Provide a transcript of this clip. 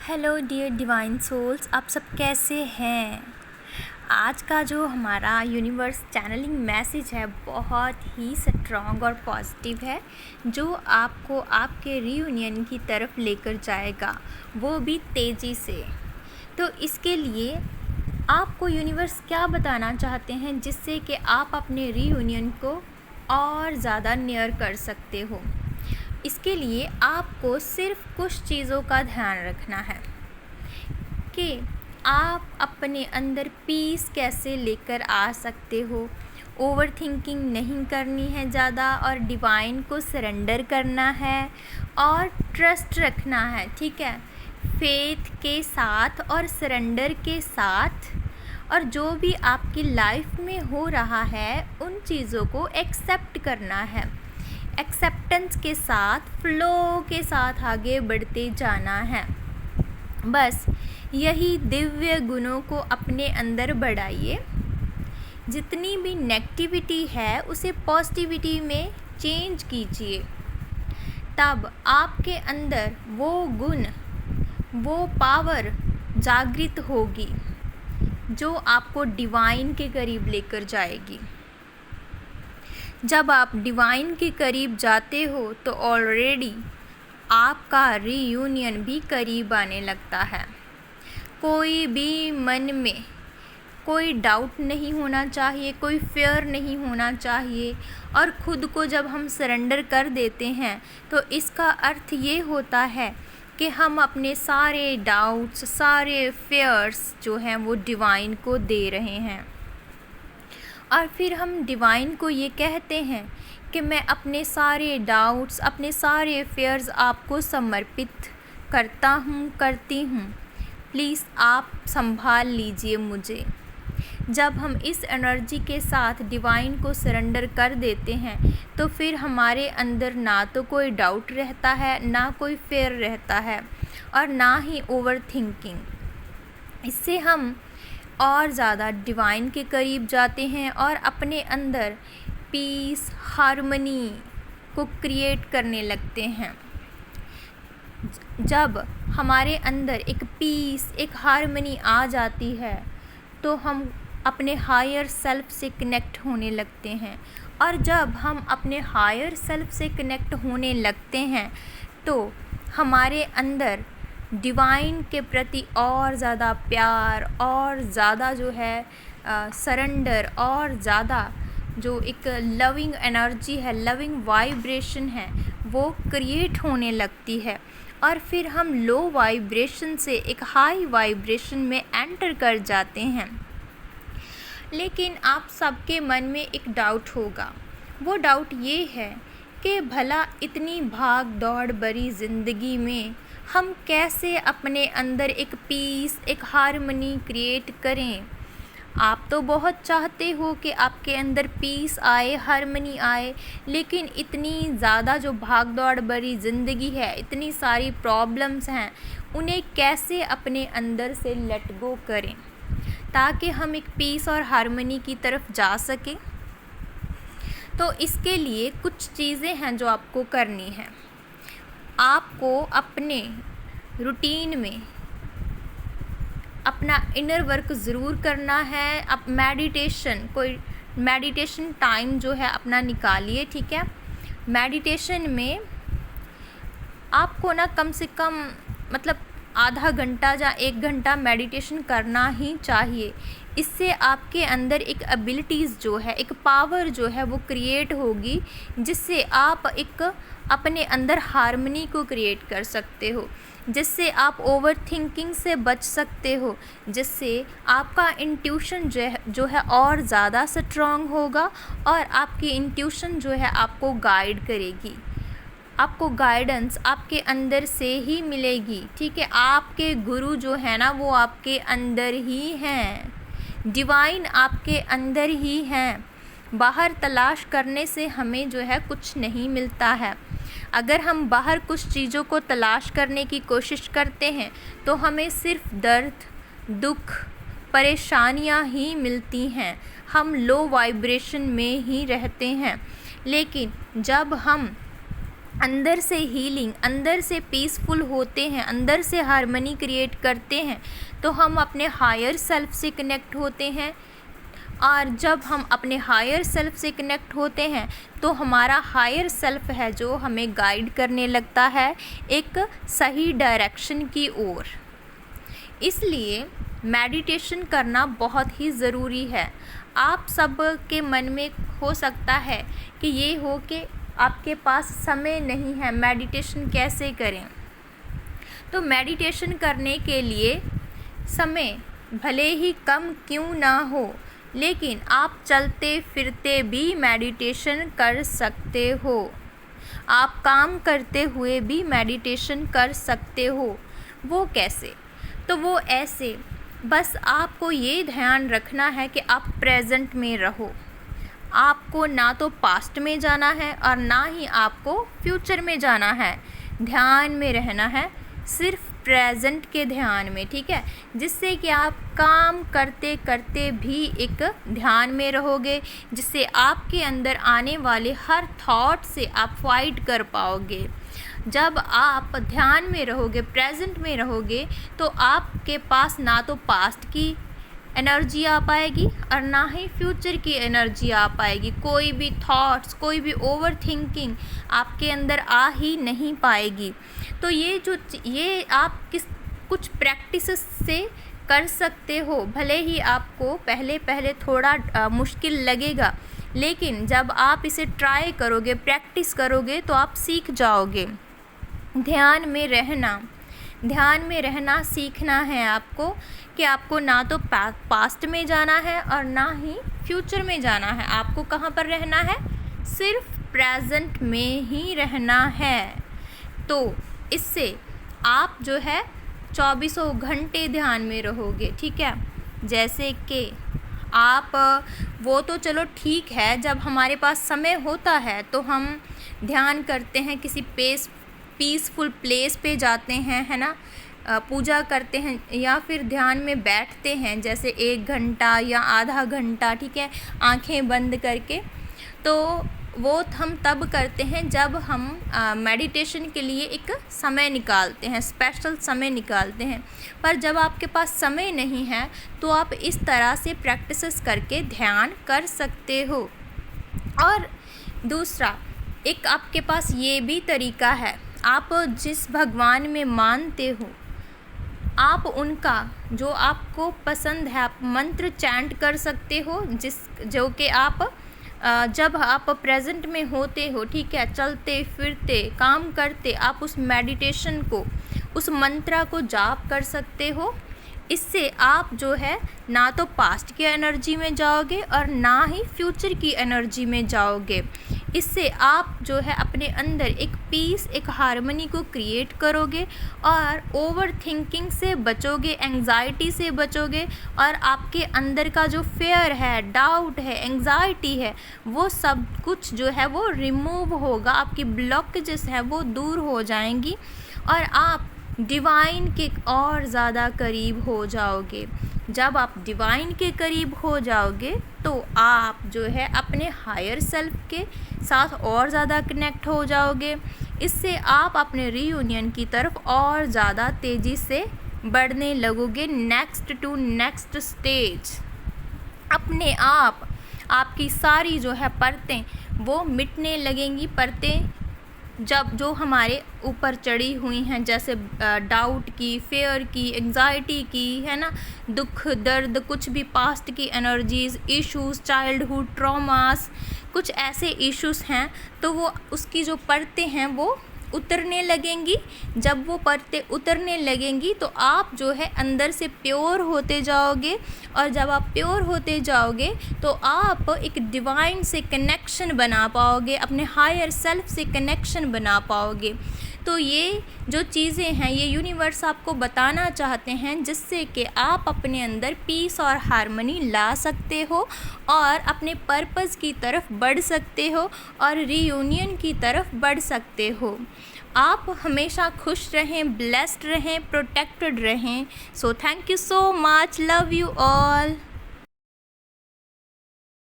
Hello dear divine souls, आप सब कैसे हैं। आज का जो हमारा यूनिवर्स चैनलिंग मैसेज है बहुत ही स्ट्रॉन्ग और पॉजिटिव है, जो आपको आपके रीयूनियन की तरफ लेकर जाएगा, वो भी तेज़ी से। तो इसके लिए आपको यूनिवर्स क्या बताना चाहते हैं जिससे कि आप अपने रीयूनियन को और ज़्यादा नियर कर सकते हो। इसके लिए आपको सिर्फ कुछ चीज़ों का ध्यान रखना है कि आप अपने अंदर पीस कैसे लेकर आ सकते हो। ओवर थिंकिंग नहीं करनी है ज़्यादा, और डिवाइन को सरेंडर करना है और ट्रस्ट रखना है, ठीक है, फेथ के साथ और सरेंडर के साथ। और जो भी आपकी लाइफ में हो रहा है उन चीज़ों को एक्सेप्ट करना है। एक्सेप्टेंस के साथ, फ्लो के साथ आगे बढ़ते जाना है। बस यही दिव्य गुणों को अपने अंदर बढ़ाइए। जितनी भी नेगेटिविटी है उसे पॉजिटिविटी में चेंज कीजिए, तब आपके अंदर वो गुण, वो पावर जागृत होगी जो आपको डिवाइन के करीब लेकर जाएगी। जब आप डिवाइन के करीब जाते हो तो ऑलरेडी आपका रीयूनियन भी करीब आने लगता है। कोई भी मन में कोई डाउट नहीं होना चाहिए, कोई फेयर नहीं होना चाहिए। और ख़ुद को जब हम सरेंडर कर देते हैं तो इसका अर्थ ये होता है कि हम अपने सारे डाउट्स, सारे फेयर्स जो हैं वो डिवाइन को दे रहे हैं। और फिर हम डिवाइन को ये कहते हैं कि मैं अपने सारे डाउट्स, अपने सारे फेयर्स आपको समर्पित करता हूँ, करती हूँ। प्लीज़ आप संभाल लीजिए मुझे। जब हम इस एनर्जी के साथ डिवाइन को सरेंडर कर देते हैं तो फिर हमारे अंदर ना तो कोई डाउट रहता है, ना कोई फेयर रहता है, और ना ही ओवर थिंकिंग। इससे हम और ज़्यादा डिवाइन के करीब जाते हैं और अपने अंदर पीस, हार्मनी को क्रिएट करने लगते हैं। जब हमारे अंदर एक पीस, एक हार्मनी आ जाती है तो हम अपने हायर सेल्फ से कनेक्ट होने लगते हैं। और जब हम अपने हायर सेल्फ से कनेक्ट होने लगते हैं तो हमारे अंदर डिवाइन के प्रति और ज़्यादा प्यार, और ज़्यादा जो है सरेंडर, और ज़्यादा जो एक लविंग एनर्जी है, लविंग वाइब्रेशन है, वो क्रिएट होने लगती है। और फिर हम लो वाइब्रेशन से एक हाई वाइब्रेशन में एंटर कर जाते हैं। लेकिन आप सबके मन में एक डाउट होगा। वो डाउट ये है कि भला इतनी भाग दौड़ भरी ज़िंदगी में हम कैसे अपने अंदर एक पीस, एक हार्मनी क्रिएट करें। आप तो बहुत चाहते हो कि आपके अंदर पीस आए, हार्मनी आए, लेकिन इतनी ज़्यादा जो भाग दौड़ भरी ज़िंदगी है, इतनी सारी प्रॉब्लम्स हैं, उन्हें कैसे अपने अंदर से लेट गो करें ताकि हम एक पीस और हार्मनी की तरफ जा सकें। तो इसके लिए कुछ चीज़ें हैं जो आपको करनी है। आपको अपने रूटीन में अपना इनर वर्क ज़रूर करना है। अब कोई मेडिटेशन टाइम जो है अपना निकालिए, ठीक है। मेडिटेशन में आपको ना कम से कम मतलब आधा घंटा या 1 घंटा मेडिटेशन करना ही चाहिए। इससे आपके अंदर एक एबिलिटीज़ जो है, एक पावर जो है वो क्रिएट होगी, जिससे आप एक अपने अंदर हार्मनी को क्रिएट कर सकते हो, जिससे आप ओवर थिंकिंग से बच सकते हो, जिससे आपका इंट्यूशन जो है और ज़्यादा स्ट्रॉन्ग होगा, और आपकी इंट्यूशन जो है आपको गाइड करेगी। आपको गाइडेंस आपके अंदर से ही मिलेगी, ठीक है। आपके गुरु जो है ना वो आपके अंदर ही हैं, डिवाइन आपके अंदर ही हैं। बाहर तलाश करने से हमें जो है कुछ नहीं मिलता है। अगर हम बाहर कुछ चीज़ों को तलाश करने की कोशिश करते हैं तो हमें सिर्फ दर्द, दुख, परेशानियां ही मिलती हैं। हम लो वाइब्रेशन में ही रहते हैं। लेकिन जब हम अंदर से हीलिंग, अंदर से पीसफुल होते हैं, अंदर से हार्मनी क्रिएट करते हैं, तो हम अपने हायर सेल्फ से कनेक्ट होते हैं। और जब हम अपने हायर सेल्फ से कनेक्ट होते हैं तो हमारा हायर सेल्फ है जो हमें गाइड करने लगता है एक सही डायरेक्शन की ओर। इसलिए मेडिटेशन करना बहुत ही ज़रूरी है। आप सब के मन में हो सकता है कि ये हो कि आपके पास समय नहीं है, मेडिटेशन कैसे करें। तो मेडिटेशन करने के लिए समय भले ही कम क्यों ना हो, लेकिन आप चलते फिरते भी मेडिटेशन कर सकते हो। आप काम करते हुए भी मेडिटेशन कर सकते हो। वो कैसे? तो वो ऐसे, बस आपको ये ध्यान रखना है कि आप प्रेजेंट में रहो। आपको ना तो पास्ट में जाना है और ना ही आपको फ्यूचर में जाना है। ध्यान में रहना है, सिर्फ प्रेजेंट के ध्यान में, ठीक है। जिससे कि आप काम करते करते भी एक ध्यान में रहोगे, जिससे आपके अंदर आने वाले हर थॉट से आप फाइट कर पाओगे। जब आप ध्यान में रहोगे, प्रेजेंट में रहोगे, तो आपके पास ना तो पास्ट की एनर्जी आ पाएगी और ना ही फ्यूचर की एनर्जी आ पाएगी। कोई भी थॉट्स, कोई भी ओवर थिंकिंग आपके अंदर आ ही नहीं पाएगी। तो ये आप कुछ प्रैक्टिस से कर सकते हो। भले ही आपको पहले पहले थोड़ा मुश्किल लगेगा, लेकिन जब आप इसे ट्राई करोगे, प्रैक्टिस करोगे, तो आप सीख जाओगे। ध्यान में रहना सीखना है आपको कि आपको ना तो पास्ट में जाना है और ना ही फ्यूचर में जाना है। आपको कहाँ पर रहना है? सिर्फ प्रेजेंट में ही रहना है। तो इससे आप जो है 24 घंटे ध्यान में रहोगे, ठीक है। जैसे कि आप वो तो चलो ठीक है, जब हमारे पास समय होता है तो हम ध्यान करते हैं, किसी पीसफुल प्लेस पे जाते हैं, है ना, पूजा करते हैं या फिर ध्यान में बैठते हैं, जैसे 1 घंटा या आधा घंटा, ठीक है, आंखें बंद करके। तो वो हम तब करते हैं जब हम मेडिटेशन के लिए एक समय निकालते हैं, स्पेशल समय निकालते हैं। पर जब आपके पास समय नहीं है तो आप इस तरह से प्रैक्टिसेस करके ध्यान कर सकते हो। और दूसरा, एक आपके पास ये भी तरीका है, आप जिस भगवान में मानते हो, आप उनका जो आपको पसंद है, आप मंत्र चैंट कर सकते हो, जो कि आप जब आप प्रेजेंट में होते हो, ठीक है, चलते फिरते काम करते, आप उस मेडिटेशन को, उस मंत्रा को जाप कर सकते हो। इससे आप जो है ना तो पास्ट की एनर्जी में जाओगे और ना ही फ्यूचर की एनर्जी में जाओगे। इससे आप जो है अपने अंदर एक पीस, एक हार्मनी को क्रिएट करोगे और ओवर थिंकिंग से बचोगे, एंग्जाइटी से बचोगे, और आपके अंदर का जो फेयर है, डाउट है, एंग्जाइटी है, वो सब कुछ जो है वो रिमूव होगा। आपकी ब्लॉकेजेस हैं वो दूर हो जाएंगी और आप डिवाइन के और ज़्यादा करीब हो जाओगे। जब आप डिवाइन के करीब हो जाओगे तो आप जो है अपने हायर सेल्फ के साथ और ज़्यादा कनेक्ट हो जाओगे। इससे आप अपने रीयूनियन की तरफ और ज़्यादा तेज़ी से बढ़ने लगोगे, नेक्स्ट टू नेक्स्ट स्टेज। अपने आप आपकी सारी जो है परतें वो मिटने लगेंगी। परतें जब जो हमारे ऊपर चढ़ी हुई हैं, जैसे डाउट की, फेयर की, एंग्जाइटी की, है ना, दुख दर्द, कुछ भी पास्ट की एनर्जीज़, इश्यूज़, चाइल्डहुड ट्रॉमास, कुछ ऐसे इश्यूज़ हैं, तो वो उसकी जो परतें हैं वो उतरने लगेंगी। जब वो परतें उतरने लगेंगी तो आप जो है अंदर से प्योर होते जाओगे, और जब आप प्योर होते जाओगे तो आप एक डिवाइन से कनेक्शन बना पाओगे, अपने हायर सेल्फ से कनेक्शन बना पाओगे। तो ये जो चीज़ें हैं ये यूनिवर्स आपको बताना चाहते हैं, जिससे कि आप अपने अंदर पीस और हार्मनी ला सकते हो और अपने पर्पस की तरफ बढ़ सकते हो और रीयूनियन की तरफ बढ़ सकते हो। आप हमेशा खुश रहें, ब्लेस्ड रहें, प्रोटेक्टेड रहें। So thank you so much, love you all.